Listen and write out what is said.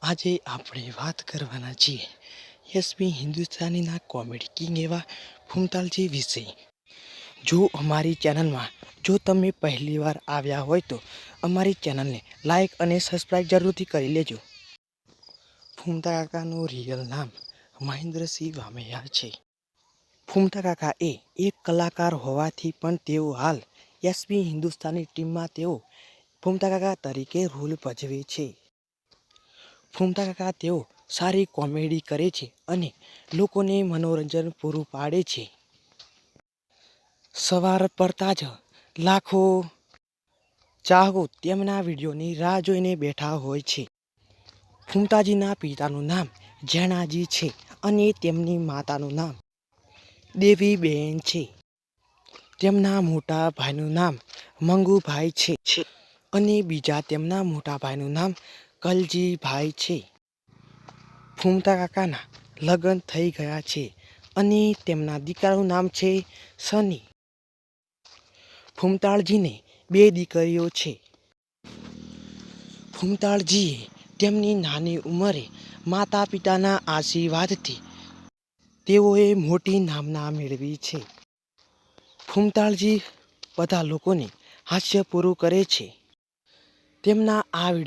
આજે આપણે વાત કરવાના છીએ એસપી હિન્દુસ્તાનીના કોમેડી કિંગ એવા ફૂમતાલજી વિશે. જો અમારી ચેનલમાં જો તમે પહેલી વાર આવ્યા હોય તો અમારી ચેનલને લાઈક અને સબસ્ક્રાઈબ જરૂરથી કરી લેજો. ફૂમતા કાકાનું રિયલ નામ મહેન્દ્રસિંહ વામૈયા છે. ફૂમતા કાકા એ એક કલાકાર હોવાથી પણ તેઓ હાલ એસપી હિન્દુસ્તાની ટીમમાં તેઓ ફૂમતા કાકા તરીકે રોલ ભજવે છે. ફૂમતા કાકા તેઓ સારી કોમેડી કરે છે અને લોકોને મનોરંજન પૂરું પાડે છે. સવાર પડતા જ લાખો ચાહકો તેમના વિડીયોની રાહ જોઈને બેઠા હોય છે. ફૂમતાજીના પિતાનું નામ જેણાજી છે અને તેમની માતાનું નામ દેવીબેન છે. તેમના મોટા ભાઈનું નામ મંગુભાઈ છે અને બીજા તેમના મોટા ભાઈનું નામ કલજીભાઈ છે. ફૂમતા કાકાના લગ્ન થઈ ગયા છે અને તેમના દીકરાનું નામ છે સની. ફૂમતાળજીને 2 દીકરીઓ છે. ફૂમતાળજીએ તેમની નાની ઉંમરે માતા પિતાના આશીર્વાદથી તેઓએ મોટી નામના મેળવી છે. ફૂમતાળજી બધા લોકોને હાસ્ય પૂરું કરે છે. તેમના આ વિડીયો